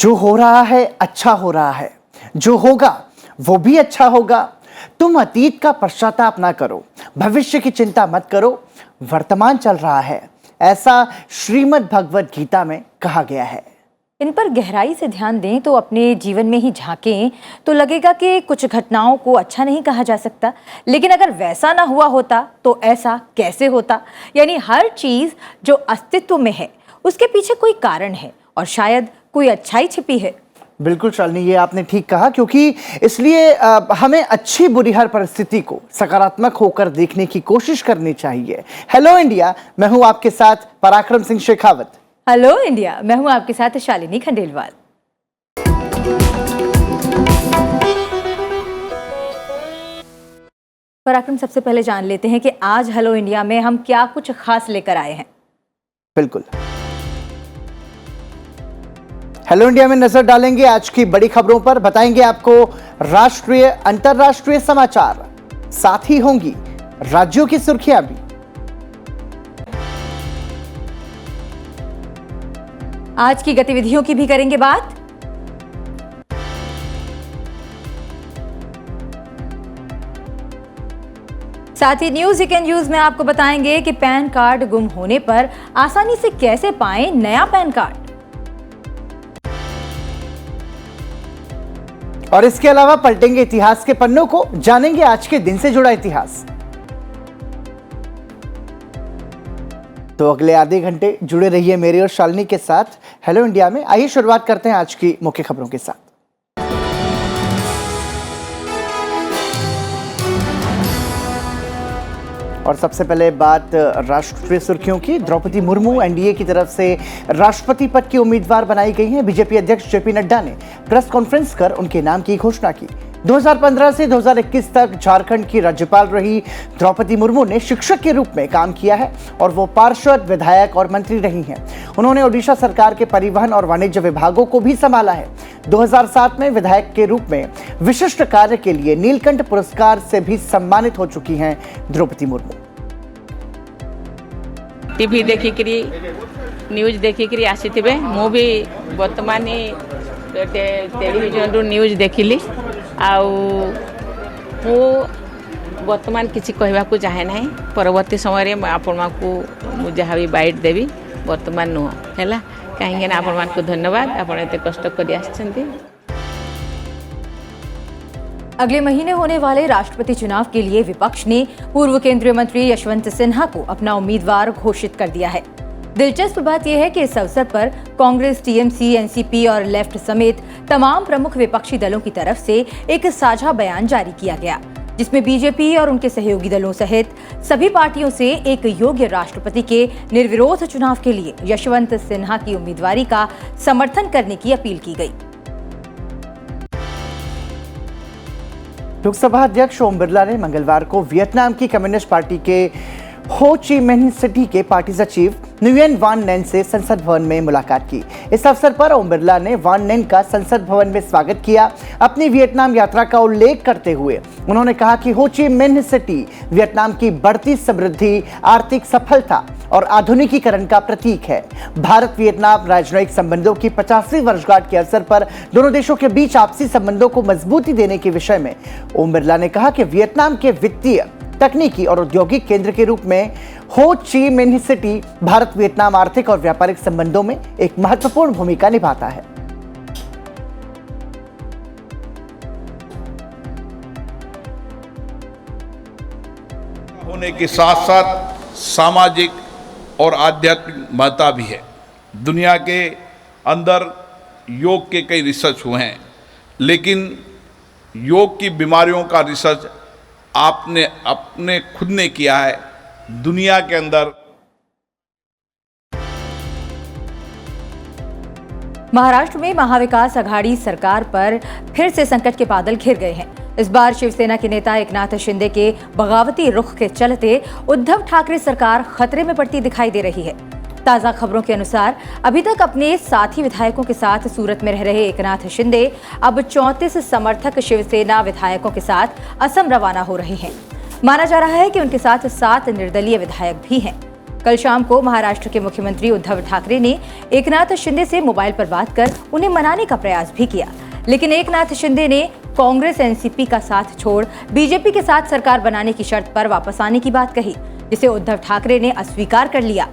जो हो रहा है अच्छा हो रहा है, जो होगा वो भी अच्छा होगा। तुम अतीत का पश्चाताप ना करो, भविष्य की चिंता मत करो, वर्तमान चल रहा है, ऐसा श्रीमद् भगवत गीता में कहा गया है। इन पर गहराई से ध्यान दें तो अपने जीवन में ही झांकें तो लगेगा कि कुछ घटनाओं को अच्छा नहीं कहा जा सकता, लेकिन अगर वैसा ना हुआ होता तो ऐसा कैसे होता। यानी हर चीज जो अस्तित्व में है उसके पीछे कोई कारण है और शायद कोई अच्छाई छिपी है। बिल्कुल शालिनी, ये आपने ठीक कहा, क्योंकि इसलिए हमें अच्छी बुरी हर परिस्थिति को सकारात्मक होकर देखने की कोशिश करनी चाहिए। हेलो इंडिया, मैं हूं आपके साथ पराक्रम सिंह शेखावत। हेलो इंडिया, मैं हूं आपके साथ शालिनी खंडेलवाल। पराक्रम, सबसे पहले जान लेते हैं कि आज हेलो इंडिया में हम क्या कुछ खास लेकर आए हैं। बिल्कुल, हेलो इंडिया में नजर डालेंगे आज की बड़ी खबरों पर, बताएंगे आपको राष्ट्रीय अंतर्राष्ट्रीय समाचार, साथ ही होंगी राज्यों की सुर्खियां भी। आज की गतिविधियों की भी करेंगे बात। साथ ही न्यूज यू कैन यूज में आपको बताएंगे कि पैन कार्ड गुम होने पर आसानी से कैसे पाएं नया पैन कार्ड। और इसके अलावा पलटेंगे इतिहास के पन्नों को, जानेंगे आज के दिन से जुड़ा इतिहास। तो अगले आधे घंटे जुड़े रहिए मेरे और शालिनी के साथ हेलो इंडिया में। आइए शुरुआत करते हैं आज की मुख्य खबरों के साथ। और सबसे पहले बात राष्ट्रीय सुर्खियों की। द्रौपदी मुर्मू एनडीए की तरफ से राष्ट्रपति पद की उम्मीदवार बनाई गई हैं। बीजेपी अध्यक्ष जेपी नड्डा ने प्रेस कॉन्फ्रेंस कर उनके नाम की घोषणा की। 2015 से 2021 तक झारखंड की राज्यपाल रही द्रौपदी मुर्मू ने शिक्षक के रूप में काम किया है और वो पार्षद, विधायक और मंत्री रही हैं। उन्होंने ओडिशा सरकार के परिवहन और वाणिज्य विभागों को भी संभाला है। 2007 में विधायक के रूप में विशिष्ट कार्य के लिए नीलकंठ पुरस्कार से भी सम्मानित हो चुकी हैं द्रौपदी मुर्मू। टीवी देखिकी न्यूज देखिकी आसीथिबे, मु भी वर्तमान टेलीविजन न्यूज देखिली आउ मु वर्तमान किसी कहवाकू चाहे ना। परवर्ती समय में आपको जहाँ भी बाइट देवी वर्तमान नुह है कहीं आपको धन्यवाद, आप एत कष्ट कर आछंती। अगले महीने होने वाले राष्ट्रपति चुनाव के लिए विपक्ष ने पूर्व केंद्रीय मंत्री यशवंत सिन्हा को अपना उम्मीदवार घोषित कर दिया है। दिलचस्प बात यह है कि इस अवसर पर कांग्रेस, टीएमसी, एनसीपी और लेफ्ट समेत तमाम प्रमुख विपक्षी दलों की तरफ से एक साझा बयान जारी किया गया, जिसमें बीजेपी और उनके सहयोगी दलों सहित सभी पार्टियों से एक योग्य राष्ट्रपति के निर्विरोध चुनाव के लिए यशवंत सिन्हा की उम्मीदवारी का समर्थन करने की अपील की गई। लोकसभा अध्यक्ष ओम बिरला ने मंगलवार को वियतनाम की कम्युनिस्ट पार्टी के हो ची मिन्ह सिटी के पार्टी सचिव न्युएन वान नैन से संसद भवन में मुलाकात की। इस अवसर पर ओम बिरला ने वान नैन का संसद भवन में स्वागत किया। अपनी वियतनाम यात्रा का उल्लेख करते हुए उन्होंने कहा कि हो ची मिन्ह सिटी वियतनाम की बढ़ती समृद्धि, आर्थिक सफलता और आधुनिकीकरण का प्रतीक है। भारत वियतनाम राजनयिक संबंधों की 50वीं वर्षगांठ के अवसर पर दोनों देशों के बीच आपसी संबंधों को मजबूती देने के विषय में ओम बिरला ने कहा कि वियतनाम के वित्तीय, तकनीकी और औद्योगिक केंद्र के रूप में हो Chi Minh city Bharat Vietnam आर्थिक और व्यापारिक संबंधों में एक महत्वपूर्ण भूमिका निभाता है। होने के साथ साथ सामाजिक और आध्यात्मिक महत्ता भी है। दुनिया के अंदर योग के कई रिसर्च हुए हैं, लेकिन योग की बीमारियों का रिसर्च आपने अपने खुद ने किया है। दुनिया के अंदर महाराष्ट्र में महाविकास अघाड़ी सरकार पर फिर से संकट के बादल घिर गए हैं। इस बार शिवसेना के नेता एकनाथ शिंदे के बगावती रुख के चलते उद्धव ठाकरे सरकार खतरे में पड़ती दिखाई दे रही है। ताजा खबरों के अनुसार अभी तक अपने साथी विधायकों के साथ सूरत में रह रहे एकनाथ शिंदे अब 34 समर्थक शिवसेना विधायकों के साथ असम रवाना हो रहे हैं। माना जा रहा है कि उनके साथ 7 निर्दलीय विधायक भी हैं। कल शाम को महाराष्ट्र के मुख्यमंत्री उद्धव ठाकरे ने एकनाथ शिंदे से मोबाइल पर बात कर उन्हें मनाने का प्रयास भी किया, लेकिन एकनाथ शिंदे ने कांग्रेस एनसीपी का साथ छोड़ बीजेपी के साथ सरकार बनाने की शर्त पर वापस आने की बात कही, जिसे उद्धव ठाकरे ने अस्वीकार कर लिया।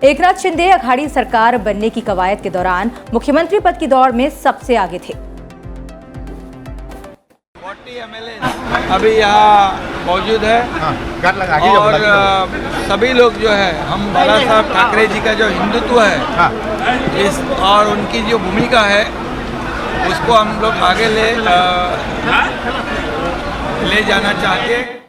एकनाथ शिंदे अघाड़ी सरकार बनने की कवायद के दौरान मुख्यमंत्री पद की दौड़ में सबसे आगे थे। 40 MLA अभी यहाँ मौजूद है और सभी लोग जो है हम बाला साहब ठाकरे जी का जो हिंदुत्व है इस और उनकी जो भूमिका है उसको हम लोग आगे ले जाना चाहते हैं।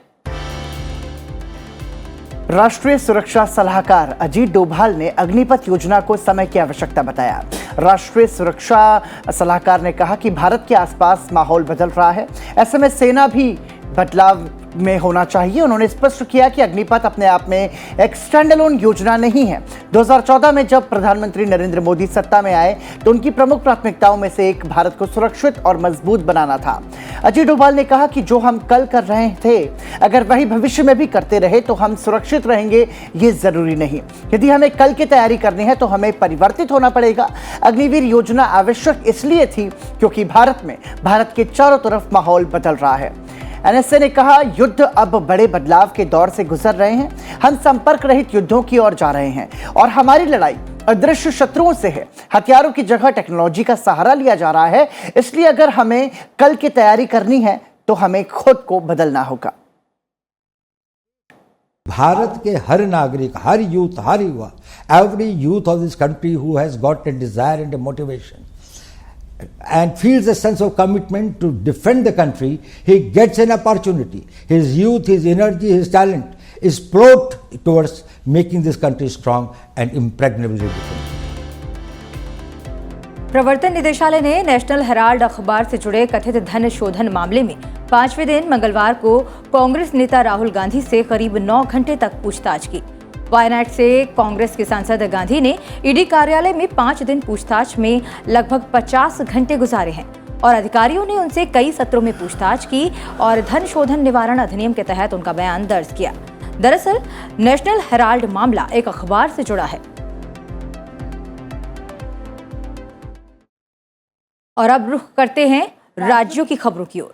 राष्ट्रीय सुरक्षा सलाहकार अजीत डोभाल ने अग्निपथ योजना को समय की आवश्यकता बताया। राष्ट्रीय सुरक्षा सलाहकार ने कहा कि भारत के आसपास माहौल बदल रहा है, ऐसे में सेना भी बदलाव में होना चाहिए। उन्होंने स्पष्ट किया कि अग्निपथ अपने आप में एक स्टैंडअलोन योजना नहीं है। 2014 में जब प्रधानमंत्री नरेंद्र मोदी सत्ता में आए तो उनकी प्रमुख प्राथमिकताओं में से एक भारत को सुरक्षित और मजबूत बनाना था। अजीत डोभाल ने कहा कि जो हम कल कर रहे थे अगर वही भविष्य में भी करते रहे तो हम सुरक्षित रहेंगे, ये जरूरी नहीं। यदि हमें कल की तैयारी करनी है तो हमें परिवर्तित होना पड़ेगा। अग्निवीर योजना आवश्यक इसलिए थी क्योंकि भारत के चारों तरफ माहौल बदल रहा है। एनएसए ने कहा, युद्ध अब बड़े बदलाव के दौर से गुजर रहे हैं। हम संपर्क रहित युद्धों की ओर जा रहे हैं और हमारी लड़ाई अदृश्य शत्रुओं से है। हथियारों की जगह टेक्नोलॉजी का सहारा लिया जा रहा है। इसलिए अगर हमें कल की तैयारी करनी है तो हमें खुद को बदलना होगा। भारत के हर नागरिक, हर यूथ, हर युवा, every youth of this country who has got a desire and a motivation and feels a sense of commitment to defend the country, he gets an opportunity. His youth, his energy, his talent is poured towards making this country strong and impregnably defended. प्रवर्तन निदेशालय ने national Herald अखबार से जुड़े कथित धन शोधन मामले में 5वें दिन मंगलवार को कांग्रेस नेता राहुल गांधी से करीब 9 घंटे तक पूछताछ की। वायनाड से कांग्रेस के सांसद गांधी ने ईडी कार्यालय में 5 दिन पूछताछ में लगभग 50 घंटे गुजारे हैं और अधिकारियों ने उनसे कई सत्रों में पूछताछ की और धन शोधन निवारण अधिनियम के तहत उनका बयान दर्ज किया। दरअसल नेशनल हेराल्ड मामला एक अखबार से जुड़ा है। और अब रुख करते हैं राज्यों की खबरों की ओर।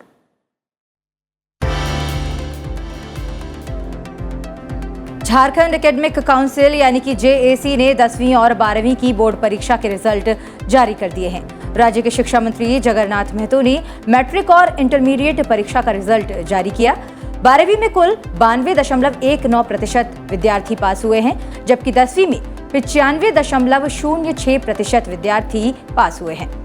झारखंड एकेडमिक काउंसिल यानी कि जेएसी ने 10वीं और 12वीं की बोर्ड परीक्षा के रिजल्ट जारी कर दिए हैं। राज्य के शिक्षा मंत्री जगन्नाथ महतो ने मैट्रिक और इंटरमीडिएट परीक्षा का रिजल्ट जारी किया। 12वीं में कुल 92.19% विद्यार्थी पास हुए हैं, जबकि 10वीं में 95.06% विद्यार्थी पास हुए हैं।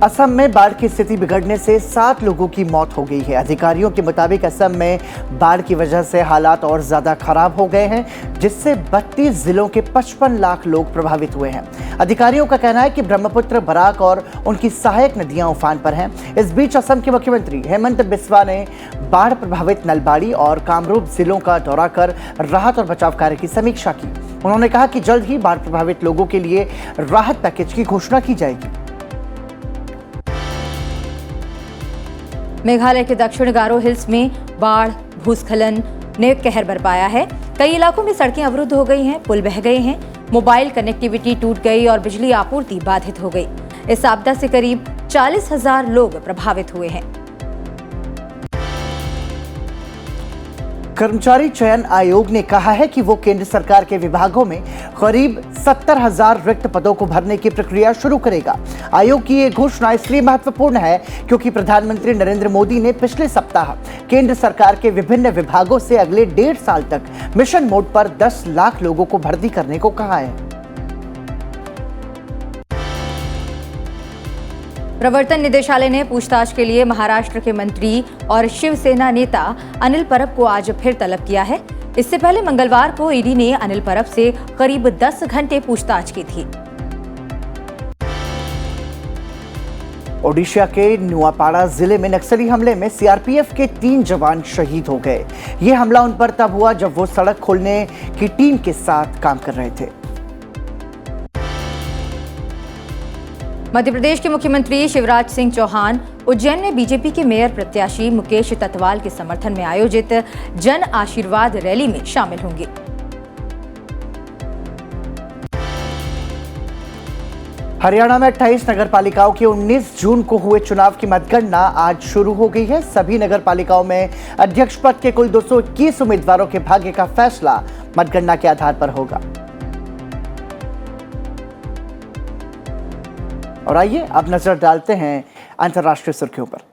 असम में बाढ़ की स्थिति बिगड़ने से 7 लोगों की मौत हो गई है। अधिकारियों के मुताबिक असम में बाढ़ की वजह से हालात और ज्यादा खराब हो गए हैं, जिससे 32 जिलों के 55 लाख लोग प्रभावित हुए हैं। अधिकारियों का कहना है कि ब्रह्मपुत्र, बराक और उनकी सहायक नदियां उफान पर हैं। इस बीच असम के मुख्यमंत्री हेमंत बिस्वा ने बाढ़ प्रभावित नलबाड़ी और कामरूप जिलों का दौरा कर राहत और बचाव कार्य की समीक्षा की। उन्होंने कहा कि जल्द ही बाढ़ प्रभावित लोगों के लिए राहत पैकेज की घोषणा की जाएगी। मेघालय के दक्षिण गारो हिल्स में बाढ़ भूस्खलन ने कहर बरपाया है। कई इलाकों में सड़कें अवरुद्ध हो गई हैं, पुल बह गए हैं, मोबाइल कनेक्टिविटी टूट गई और बिजली आपूर्ति बाधित हो गई। इस आपदा से करीब 40,000 लोग प्रभावित हुए हैं। कर्मचारी चयन आयोग ने कहा है कि वो केंद्र सरकार के विभागों में करीब 70,000 रिक्त पदों को भरने की प्रक्रिया शुरू करेगा। आयोग की ये घोषणा इसलिए महत्वपूर्ण है क्योंकि प्रधानमंत्री नरेंद्र मोदी ने पिछले सप्ताह केंद्र सरकार के विभिन्न विभागों से अगले 1.5 साल तक मिशन मोड पर 10 लाख लोगों को भर्ती करने को कहा है। प्रवर्तन निदेशालय ने पूछताछ के लिए महाराष्ट्र के मंत्री और शिवसेना नेता अनिल परब को आज फिर तलब किया है। इससे पहले मंगलवार को ईडी ने अनिल परब से करीब 10 घंटे पूछताछ की थी। ओडिशा के नुआपाड़ा जिले में नक्सली हमले में सीआरपीएफ के 3 जवान शहीद हो गए। ये हमला उन पर तब हुआ जब वो सड़क खोलने की टीम के साथ काम कर रहे थे। मध्य प्रदेश के मुख्यमंत्री शिवराज सिंह चौहान उज्जैन में बीजेपी के मेयर प्रत्याशी मुकेश ततवाल के समर्थन में आयोजित जन आशीर्वाद रैली में शामिल होंगे। हरियाणा में 28 नगर पालिकाओं के 19 जून को हुए चुनाव की मतगणना आज शुरू हो गई है। सभी नगर पालिकाओं में अध्यक्ष पद के कुल 221 उम्मीदवारों के भाग्य का फैसला मतगणना के आधार पर होगा। और आइए अब नजर डालते हैं अंतर्राष्ट्रीय सुर्खियों पर।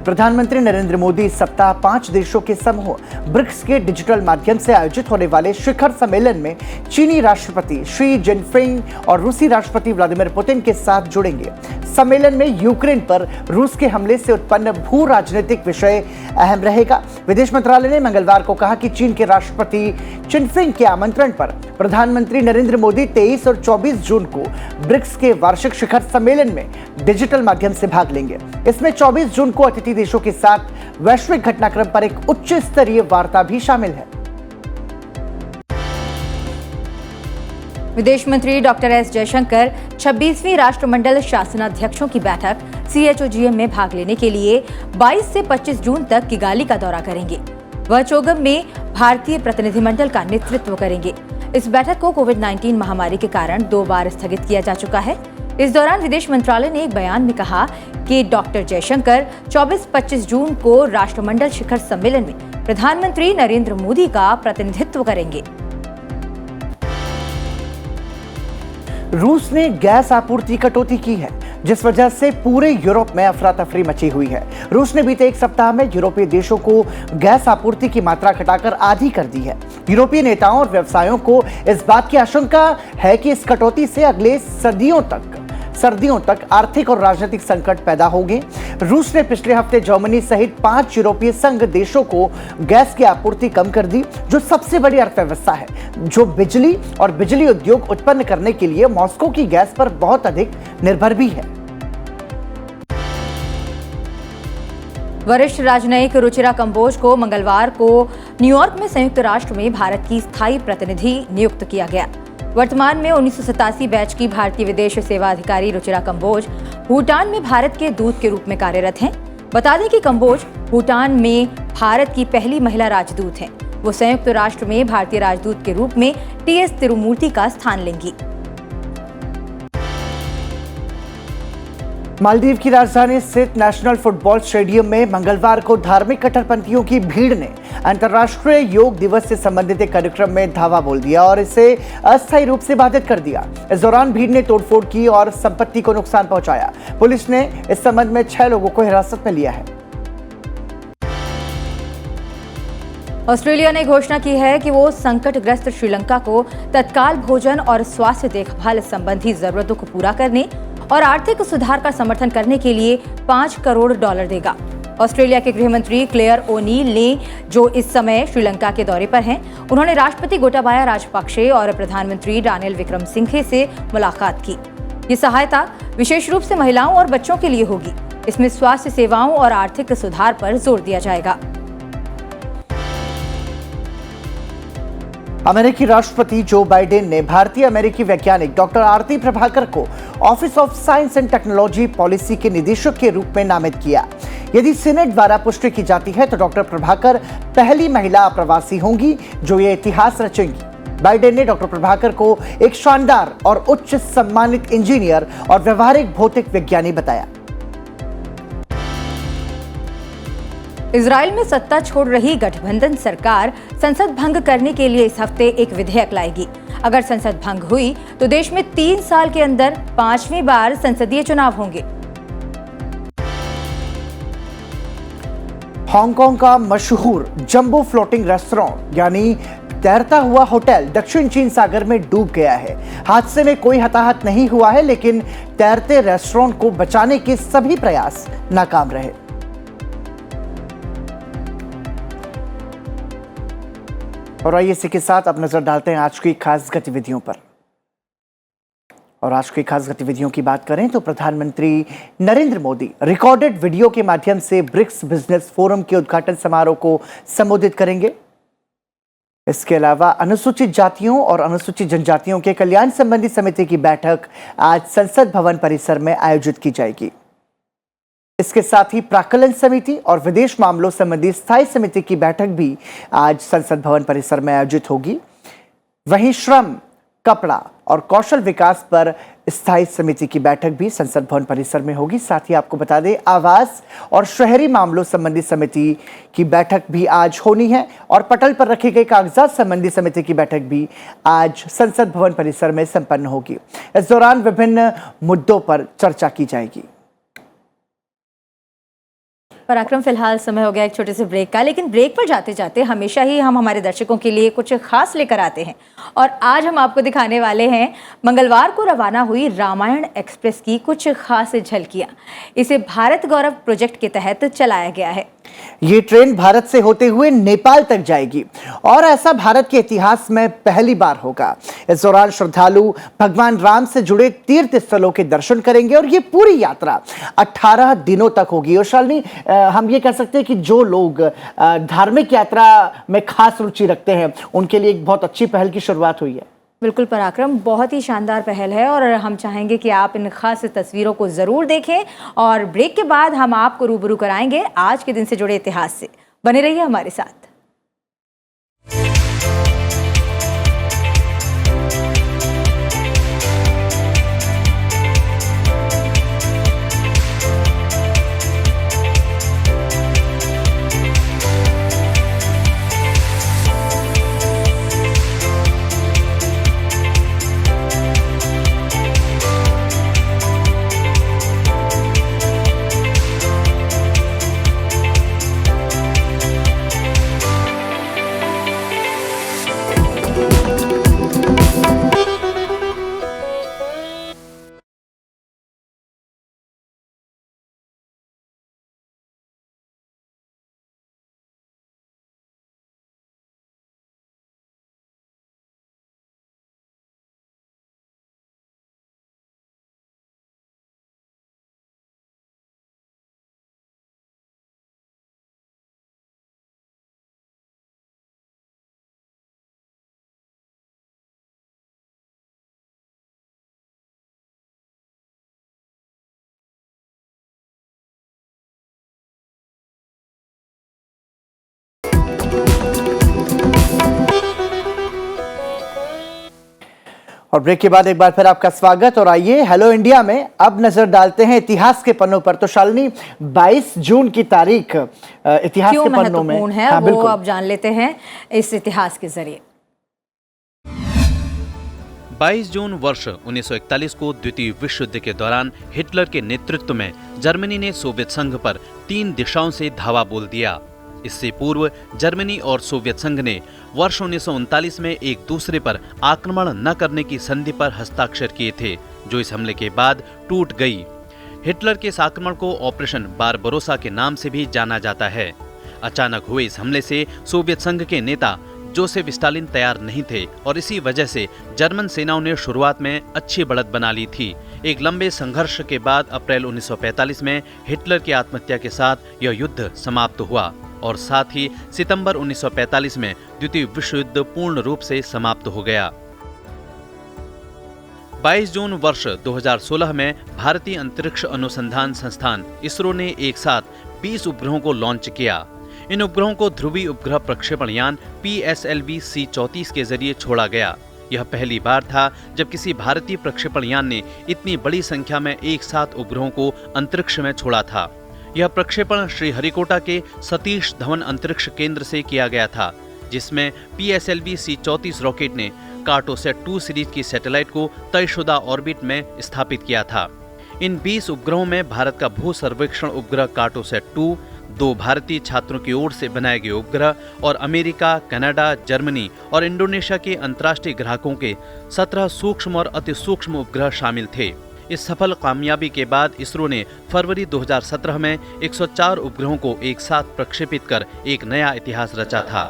प्रधानमंत्री नरेंद्र मोदी इस सप्ताह 5 देशों के समूह ब्रिक्स के डिजिटल माध्यम से आयोजित होने वाले शिखर सम्मेलन में चीनी राष्ट्रपति शी जिनपिंग और रूसी राष्ट्रपति व्लादिमीर पुतिन के साथ जुड़ेंगे। सम्मेलन में यूक्रेन पर रूस के हमले से उत्पन्न भू राजनीतिक विषय अहम रहेगा। विदेश मंत्रालय ने मंगलवार को कहा कि चीन के राष्ट्रपति जिनपिंग के आमंत्रण पर प्रधानमंत्री नरेंद्र मोदी 23 और 24 जून को ब्रिक्स के वार्षिक शिखर सम्मेलन में डिजिटल माध्यम से भाग लेंगे। इसमें 24 जून को अतिथि देशों के साथ वैश्विक घटनाक्रम पर एक उच्च स्तरीय वार्ता भी शामिल है। विदेश मंत्री डॉक्टर एस जयशंकर 26वीं राष्ट्रमंडल शासनाध्यक्षों की बैठक CHOGM में भाग लेने के लिए 22 से 25 जून तक किगाली का दौरा करेंगे। वह चोगम में भारतीय प्रतिनिधिमंडल का नेतृत्व करेंगे। इस बैठक को कोविड-19 महामारी के कारण 2 बार स्थगित किया जा चुका है। इस दौरान विदेश मंत्रालय ने एक बयान में कहा कि डॉक्टर जयशंकर 24-25 जून को राष्ट्रमंडल शिखर सम्मेलन में प्रधानमंत्री नरेंद्र मोदी का प्रतिनिधित्व करेंगे। रूस ने गैस आपूर्ति कटौती की है, जिस वजह से पूरे यूरोप में अफरा तफरी मची हुई है। रूस ने बीते एक सप्ताह में यूरोपीय देशों को गैस आपूर्ति की मात्रा घटाकर आधी कर दी है। यूरोपीय नेताओं और व्यवसायों को इस बात की आशंका है कि इस कटौती से अगले सर्दियों तक आर्थिक और राजनीतिक संकट पैदा होंगे। रूस ने पिछले हफ्ते जर्मनी सहित 5 यूरोपीय संघ देशों को गैस की आपूर्ति कम कर दी, जो सबसे बड़ी अर्थव्यवस्था है, जो बिजली और बिजली उद्योग उत्पन्न करने के लिए मॉस्को की गैस पर बहुत अधिक निर्भर भी है। वरिष्ठ राजनयिक रुचिरा कंबोज को मंगलवार को न्यूयॉर्क में संयुक्त राष्ट्र में भारत की स्थायी प्रतिनिधि नियुक्त किया गया। वर्तमान में 1987 बैच की भारतीय विदेश सेवा अधिकारी रुचिरा कंबोज भूटान में भारत के दूत के रूप में कार्यरत हैं। बता दें कि कंबोज भूटान में भारत की पहली महिला राजदूत हैं। वो संयुक्त राष्ट्र में भारतीय राजदूत के रूप में TS तिरुमूर्ति का स्थान लेंगी। मालदीव की राजधानी स्थित नेशनल फुटबॉल स्टेडियम में मंगलवार को धार्मिक कट्टरपंथियों की भीड़ ने अंतर्राष्ट्रीय योग दिवस से संबंधित एक कार्यक्रम में धावा बोल दिया और इसे अस्थायी रूप से बाधित कर दिया। इस दौरान भीड़ ने तोड़फोड़ की और संपत्ति को नुकसान पहुंचाया। पुलिस ने इस संबंध में 6 लोगों को हिरासत में लिया है। ऑस्ट्रेलिया ने घोषणा की है कि वो संकटग्रस्त श्रीलंका को तत्काल भोजन और स्वास्थ्य देखभाल संबंधी जरूरतों को पूरा करने और आर्थिक सुधार का समर्थन करने के लिए $5 करोड़ देगा। ऑस्ट्रेलिया के गृह मंत्री क्लेयर ओनील ने, जो इस समय श्रीलंका के दौरे पर हैं, उन्होंने राष्ट्रपति गोटाबाया राजपक्षे और प्रधानमंत्री रानिल विक्रमसिंघे से मुलाकात की। ये सहायता विशेष रूप से महिलाओं और बच्चों के लिए होगी। इसमें स्वास्थ्य सेवाओं और आर्थिक सुधार पर जोर दिया जाएगा। अमेरिकी राष्ट्रपति जो बाइडेन ने भारतीय अमेरिकी वैज्ञानिक डॉक्टर आरती प्रभाकर को office of science and technology policy के निदेशक के रूप में नामित किया। यदि सीनेट द्वारा पुष्टि की जाती है तो डॉक्टर प्रभाकर पहली महिला अप्रवासी होंगी जो ये इतिहास रचेंगी। बाइडेन ने डॉक्टर प्रभाकर को एक शानदार और उच्च सम्मानित इंजीनियर और व्यवहारिक भौतिक विज्ञानी बताया। इजराइल में सत्ता छोड़ रही गठबंधन सरकार संसद भंग करने के लिए इस हफ्ते एक विधेयक लाएगी। अगर संसद भंग हुई तो देश में 3 साल के अंदर 5वीं बार संसदीय चुनाव होंगे। हांगकांग का मशहूर जंबो फ्लोटिंग रेस्टोरेंट यानी तैरता हुआ होटल दक्षिण चीन सागर में डूब गया है। हादसे में कोई हताहत नहीं हुआ है, लेकिन तैरते रेस्टोरेंट को बचाने के सभी प्रयास नाकाम रहे। और आइए इसी के साथ अब नजर डालते हैं आज की खास गतिविधियों पर। और आज की खास गतिविधियों की बात करें तो प्रधानमंत्री नरेंद्र मोदी रिकॉर्डेड वीडियो के माध्यम से ब्रिक्स बिजनेस फोरम के उद्घाटन समारोह को संबोधित करेंगे। इसके अलावा अनुसूचित जातियों और अनुसूचित जनजातियों के कल्याण संबंधी समिति की बैठक आज संसद भवन परिसर में आयोजित की जाएगी। इसके साथ ही प्राक्कलन समिति और विदेश मामलों संबंधी स्थायी समिति की बैठक भी आज संसद भवन परिसर में आयोजित होगी। वहीं श्रम, कपड़ा और कौशल विकास पर स्थायी समिति की बैठक भी संसद भवन परिसर में होगी। साथ ही आपको बता दें, आवास और शहरी मामलों संबंधी समिति की बैठक भी आज होनी है और पटल पर रखे गए कागजात संबंधी समिति की बैठक भी आज संसद भवन परिसर में संपन्न होगी। इस दौरान विभिन्न मुद्दों पर चर्चा की जाएगी। पराक्रम, फिलहाल समय हो गया एक छोटे से ब्रेक का, लेकिन ब्रेक पर जाते जाते हमेशा ही हम हमारे दर्शकों के लिए कुछ खास लेकर आते हैं और आज हम आपको दिखाने वाले हैं मंगलवार को रवाना हुई रामायण एक्सप्रेस की कुछ खास झलकियां। इसे भारत गौरव प्रोजेक्ट के तहत चलाया गया है। ये ट्रेन भारत से होते हुए नेपाल तक जाएगी और ऐसा भारत के इतिहास में पहली बार होगा। इस दौरान श्रद्धालु भगवान राम से जुड़े तीर्थ स्थलों के दर्शन करेंगे और ये पूरी यात्रा 18 दिनों तक होगी। और शालिनी, हम ये कह सकते हैं कि जो लोग धार्मिक यात्रा में खास रुचि रखते हैं उनके लिए एक बहुत अच्छी पहल की शुरुआत हुई है। बिल्कुल पराक्रम, बहुत ही शानदार पहल है और हम चाहेंगे कि आप इन खास तस्वीरों को ज़रूर देखें और ब्रेक के बाद हम आपको रूबरू कराएंगे आज के दिन से जुड़े इतिहास से। बने रहिए हमारे साथ। और ब्रेक के बाद एक बार फिर आपका स्वागत। और आइए हेलो इंडिया में अब नजर डालते हैं इतिहास के पन्नों पर। तो शालिनी, 22 जून की तारीख इतिहास के पन्नों में है, वो अब जान लेते हैं इस इतिहास के जरिए। 22 जून वर्ष 1941 को द्वितीय विश्व युद्ध के दौरान हिटलर के नेतृत्व में जर्मनी ने सोवियत संघ पर 3 दिशाओं से धावा बोल दिया। इससे पूर्व जर्मनी और सोवियत संघ ने वर्ष 1939 में एक दूसरे पर आक्रमण न करने की संधि पर हस्ताक्षर किए थे, जो इस हमले के बाद टूट गई। हिटलर के इस आक्रमण को ऑपरेशन बारबरोसा के नाम से भी जाना जाता है। अचानक हुए इस हमले से सोवियत संघ के नेता जोसेफ स्टालिन तैयार नहीं थे और इसी वजह से जर्मन सेनाओं ने शुरुआत में अच्छी बढ़त बना ली थी। एक लंबे संघर्ष के बाद अप्रैल 1945 में हिटलर की आत्महत्या के साथ यह युद्ध समाप्त हुआ और साथ ही सितंबर 1945 में द्वितीय विश्व युद्ध पूर्ण रूप से समाप्त हो गया। 22 जून वर्ष 2016 में भारतीय अंतरिक्ष अनुसंधान संस्थान इसरो ने एक साथ 20 उपग्रहों को लॉन्च किया। इन उपग्रहों को ध्रुवीय उपग्रह प्रक्षेपण यान PSLV-C34 के जरिए छोड़ा गया। यह पहली बार था जब किसी भारतीय प्रक्षेपण यान ने इतनी बड़ी संख्या में एक साथ उपग्रहों को अंतरिक्ष में छोड़ा था। यह प्रक्षेपण श्रीहरिकोटा के सतीश धवन अंतरिक्ष केंद्र से किया गया था, जिसमें PSLV-C34 रॉकेट ने कार्टोसैट 2 सीरीज की सैटेलाइट को तयशुदा ऑर्बिट में स्थापित किया था। इन 20 उपग्रहों में भारत का भू सर्वेक्षण उपग्रह कार्टोसैट 2, 2 भारतीय छात्रों की ओर से बनाए गए उपग्रह और अमेरिका, कनाडा, जर्मनी और इंडोनेशिया के अंतर्राष्ट्रीय ग्राहकों के 17 सूक्ष्म और अति सूक्ष्म उपग्रह शामिल थे। इस सफल कामयाबी के बाद इसरो ने फरवरी 2017 में 104 उपग्रहों को एक साथ प्रक्षेपित कर एक नया इतिहास रचा था।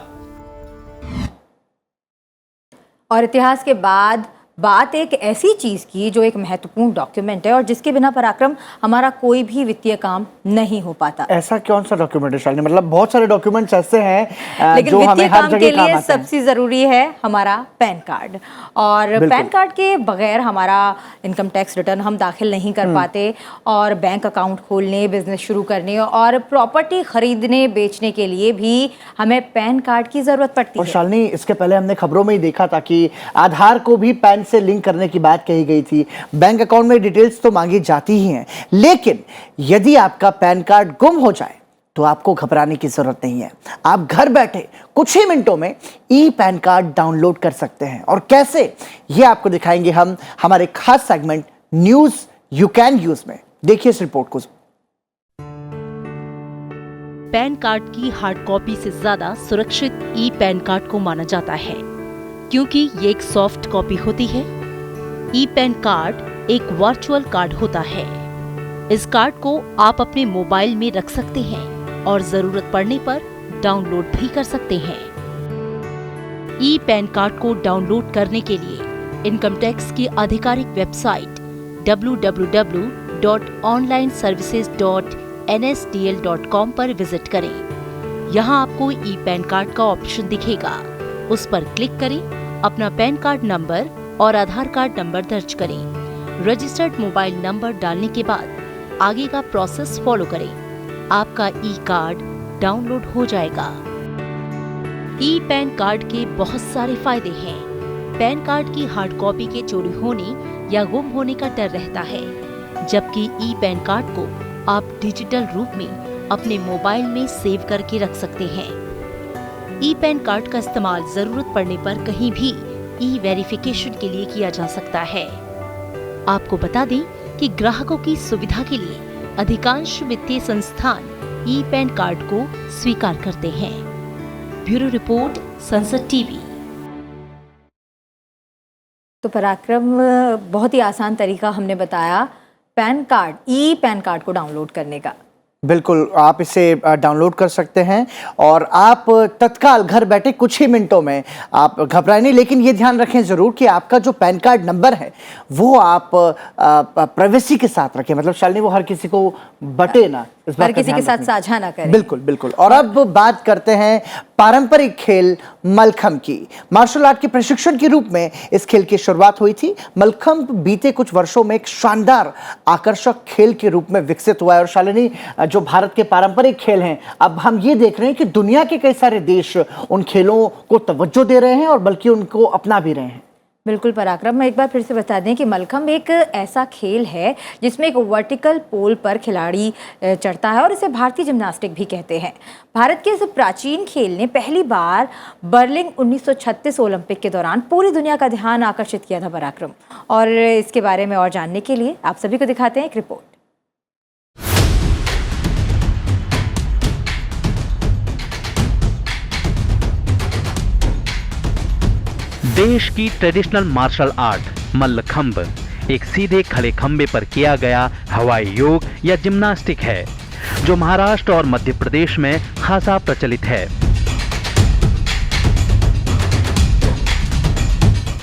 और इतिहास के बाद बात एक ऐसी चीज़ की जो एक महत्वपूर्ण डॉक्यूमेंट है और जिसके बिना पराक्रम हमारा कोई भी वित्तीय काम नहीं हो पाता। ऐसा कौन सा डॉक्यूमेंट है शालिनी? मतलब बहुत सारे डॉक्यूमेंट्स ऐसे हैं लेकिन जो हमें वित्तीय हर काम के जगह काम लिए आते हैं। सबसे ज़रूरी है हमारा पैन कार्ड, और पैन कार्ड के बगैर हमारा इनकम टैक्स रिटर्न हम दाखिल नहीं कर पाते, और बैंक अकाउंट खोलने, बिजनेस शुरू करने और प्रॉपर्टी खरीदने बेचने के लिए भी हमें पैन कार्ड की ज़रूरत पड़ती और है। शालिनी, इसके पहले हमने खबरों में ही देखा था कि आधार को भी पैन से लिंक करने की बात कही गई थी। बैंक अकाउंट में डिटेल्स तो मांगी जाती ही हैं, लेकिन यदि आपका पैन कार्ड गुम हो जाए तो आपको घबराने की जरूरत नहीं है। आप घर बैठे कुछ ही मिनटों में ई पैन कार्ड डाउनलोड कर सकते हैं। और कैसे, ये आपको दिखाएंगे हम हमारे खास segment news you can use में। देखिए इस रिपोर्ट को। पैन कार्ड की हार्ड कॉपी से ज्यादा सुरक्षित ई पैन कार्ड को माना जाता है, क्योंकि ये एक सॉफ्ट कॉपी होती है। ई पैन कार्ड एक वर्चुअल कार्ड होता है। इस कार्ड को आप अपने मोबाइल में रख सकते हैं और जरूरत पड़ने पर डाउनलोड भी कर सकते हैं। ई पैन कार्ड को डाउनलोड करने के लिए इनकम टैक्स की आधिकारिक वेबसाइट www.onlineservices.nsdl.com पर विजिट करें। यहाँ आपको ई पैन कार्ड का ऑप्शन दिखेगा, उस पर क्लिक करें, अपना पैन कार्ड नंबर और आधार कार्ड नंबर दर्ज करें। रजिस्टर्ड मोबाइल नंबर डालने के बाद आगे का प्रोसेस फॉलो करें। आपका ई कार्ड डाउनलोड हो जाएगा। ई पैन कार्ड के बहुत सारे फायदे हैं। पैन कार्ड की हार्ड कॉपी के चोरी होने या गुम होने का डर रहता है, जबकि ई पैन कार्ड को आप डिजिटल रूप में अपने मोबाइल में सेव करके रख सकते हैं। ई पैन कार्ड का इस्तेमाल जरूरत पड़ने पर कहीं भी ई वेरिफिकेशन के लिए किया जा सकता है। आपको बता दें कि ग्राहकों की सुविधा के लिए अधिकांश वित्तीय संस्थान ई पैन कार्ड को स्वीकार करते हैं। ब्यूरो रिपोर्ट, संसद टीवी। तो पराक्रम, बहुत ही आसान तरीका हमने बताया pan card, e PAN card को डाउनलोड करने का। बिल्कुल, आप इसे डाउनलोड कर सकते हैं और आप तत्काल घर बैठे कुछ ही मिनटों में, आप घबराएं नहीं, लेकिन ये ध्यान रखें ज़रूर कि आपका जो पैन कार्ड नंबर है वो आप प्राइवेसी के साथ रखें। मतलब शालिनी, वो हर किसी को बटे ना, इस बात हर का किसी के ध्यान साथ रखें। साझा ना करें। बिल्कुल बिल्कुल। और अब बात करते हैं पारंपरिक खेल मलखम्ब की। मार्शल आर्ट के प्रशिक्षण के रूप में इस खेल की शुरुआत हुई थी। मलखम्ब बीते कुछ वर्षों में एक शानदार आकर्षक खेल के रूप में विकसित हुआ है। और शालिनी, जो भारत के पारंपरिक खेल हैं, अब हम ये देख रहे हैं कि दुनिया के कई सारे देश उन खेलों को तवज्जो दे रहे हैं और बल्कि उनको अपना भी रहे हैं। बिल्कुल पराक्रम, मैं एक बार फिर से बता दें कि मलखम्ब एक ऐसा खेल है जिसमें एक वर्टिकल पोल पर खिलाड़ी चढ़ता है और इसे भारतीय जिम्नास्टिक भी कहते हैं। भारत के इस प्राचीन खेल ने पहली बार बर्लिन 1936 ओलंपिक के दौरान पूरी दुनिया का ध्यान आकर्षित किया था पराक्रम। और इसके बारे में और जानने के लिए आप सभी को दिखाते हैं एक रिपोर्ट। देश की ट्रेडिशनल मार्शल आर्ट मल्लखंब एक सीधे खड़े खंबे पर किया गया हवाई योग या जिम्नास्टिक है, जो महाराष्ट्र और मध्य प्रदेश में खासा प्रचलित है।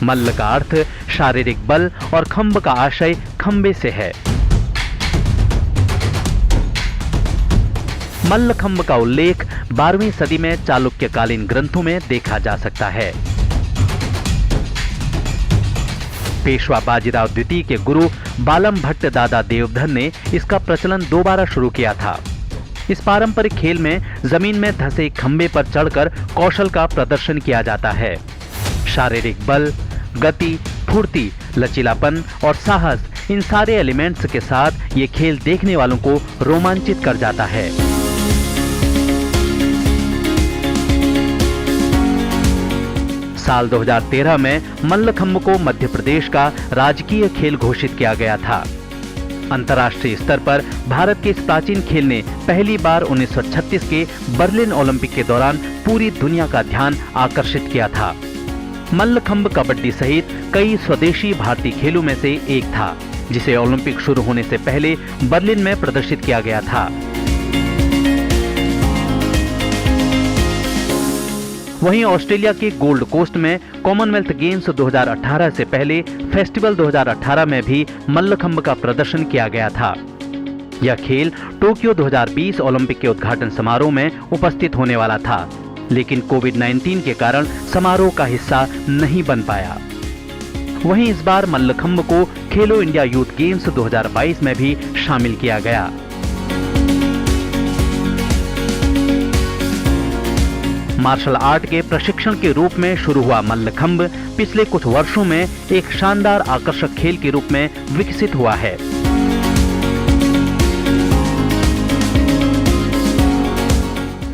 मल्ल का अर्थ शारीरिक बल और खंब का आशय खंबे से है। मल्लखंब का उल्लेख 12वीं सदी में चालुक्यकालीन ग्रंथों में देखा जा सकता है। पेशवा बाजीराव द्वितीय के गुरु बालम भट्ट दादा देवधर ने इसका प्रचलन दोबारा शुरू किया था। इस पारंपरिक खेल में जमीन में धंसे खंबे पर चढ़कर कौशल का प्रदर्शन किया जाता है। शारीरिक बल, गति, फुर्ती, लचीलापन और साहस, इन सारे एलिमेंट्स के साथ ये खेल देखने वालों को रोमांचित कर जाता है। साल 2013 में मल्लखंब को मध्य प्रदेश का राजकीय खेल घोषित किया गया था। अंतर्राष्ट्रीय स्तर पर भारत के इस प्राचीन खेल ने पहली बार 1936 के बर्लिन ओलंपिक के दौरान पूरी दुनिया का ध्यान आकर्षित किया था। मल्लखंब कबड्डी सहित कई स्वदेशी भारतीय खेलों में से एक था, जिसे ओलंपिक शुरू होने से पहले बर्लिन में प्रदर्शित किया गया था। वहीं ऑस्ट्रेलिया के गोल्ड कोस्ट में कॉमनवेल्थ गेम्स 2018 से पहले फेस्टिवल 2018 में भी मल्लखंब का प्रदर्शन किया गया था। यह खेल टोक्यो 2020 ओलंपिक के उद्घाटन समारोह में उपस्थित होने वाला था, लेकिन कोविड-19 के कारण समारोह का हिस्सा नहीं बन पाया। वहीं इस बार मल्लखंब को खेलो इंडिया यूथ गेम्स 2022 में भी शामिल किया गया। मार्शल आर्ट के प्रशिक्षण के रूप में शुरू हुआ मल्लखंब पिछले कुछ वर्षों में एक शानदार आकर्षक खेल के रूप में विकसित हुआ है।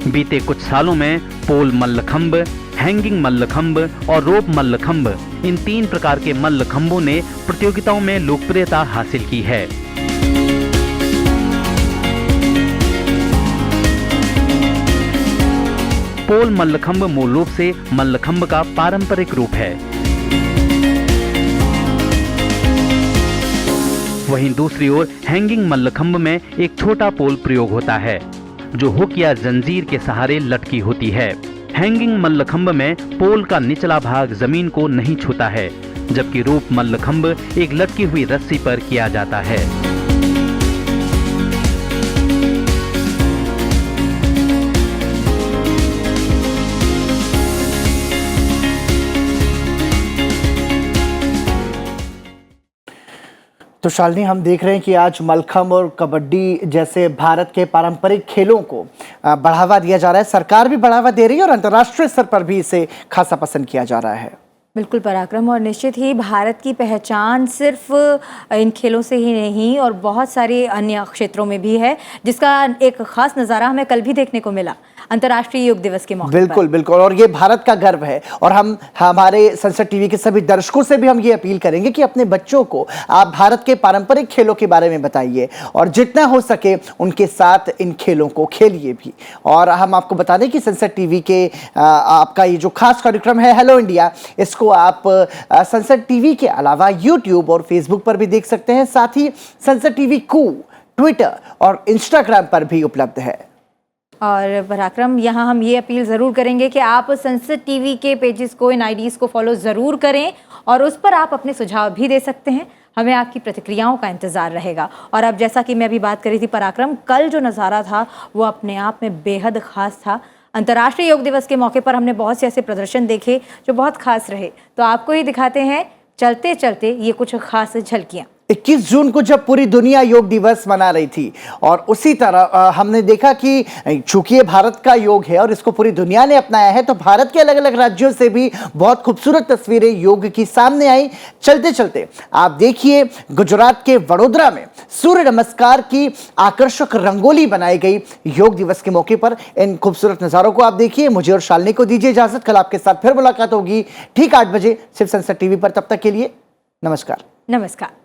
बीते कुछ सालों में पोल मल्लखंब, हैंगिंग मल्लखंब और रोप मल्लखंब, इन 3 प्रकार के मल्लखंबों ने प्रतियोगिताओं में लोकप्रियता हासिल की है। पोल मल्लखंब मूल रूप से मल्लखंब का पारंपरिक रूप है। वहीं दूसरी ओर हैंगिंग मल्लखंब में एक छोटा पोल प्रयोग होता है, जो हुक या जंजीर के सहारे लटकी होती है। हैंगिंग मल्लखंब में पोल का निचला भाग जमीन को नहीं छूता है, जबकि रोप मल्लखंब एक लटकी हुई रस्सी पर किया जाता है। तो शालिनी, हम देख रहे हैं कि आज मल्लखंब और कबड्डी जैसे भारत के पारंपरिक खेलों को बढ़ावा दिया जा रहा है। सरकार भी बढ़ावा दे रही है और अंतर्राष्ट्रीय स्तर पर भी इसे खासा पसंद किया जा रहा है। बिल्कुल पराक्रम, और निश्चित ही भारत की पहचान सिर्फ इन खेलों से ही नहीं और बहुत सारे अन्य क्षेत्रों में भी है, जिसका एक खास नज़ारा हमें कल भी देखने को मिला अंतर्राष्ट्रीय योग दिवस के मौके पर। बिल्कुल बिल्कुल, और ये भारत का गर्व है। और हम हमारे संसद टीवी के सभी दर्शकों से भी हम ये अपील करेंगे कि अपने बच्चों को आप भारत के पारंपरिक खेलों के बारे में बताइए और जितना हो सके उनके साथ इन खेलों को खेलिए भी। और हम आपको बता दें कि संसद टीवी के आपका ये जो खास कार्यक्रम है हेलो इंडिया, इसको आप संसद टीवी के अलावा यूट्यूब और फेसबुक पर भी देख सकते हैं। साथ ही संसद टीवी को ट्विटर और इंस्टाग्राम पर भी उपलब्ध है। और पराक्रम, यहाँ हम ये अपील ज़रूर करेंगे कि आप संसद टीवी के पेजेस को, इन आईडीज़ को फॉलो ज़रूर करें और उस पर आप अपने सुझाव भी दे सकते हैं। हमें आपकी प्रतिक्रियाओं का इंतज़ार रहेगा। और अब जैसा कि मैं अभी बात कर रही थी पराक्रम, कल जो नज़ारा था वो अपने आप में बेहद ख़ास था। अंतर्राष्ट्रीय योग दिवस के मौके पर हमने बहुत से ऐसे प्रदर्शन देखे जो बहुत खास रहे, तो आपको ही दिखाते हैं चलते चलते ये कुछ खास झलकियाँ। 21 जून को जब पूरी दुनिया योग दिवस मना रही थी, और उसी तरह हमने देखा कि चूंकि ये भारत का योग है और इसको पूरी दुनिया ने अपनाया है, तो भारत के अलग अलग राज्यों से भी बहुत खूबसूरत तस्वीरें योग की सामने आई। चलते चलते आप देखिए गुजरात के वडोदरा में सूर्य नमस्कार की आकर्षक रंगोली बनाई गई योग दिवस के मौके पर। इन खूबसूरत नज़ारों को आप देखिए। मुझे और शालिनी को दीजिए इजाजत। कल आपके साथ फिर मुलाकात होगी ठीक 8 बजे सिर्फ संसद टीवी पर। तब तक के लिए नमस्कार। नमस्कार।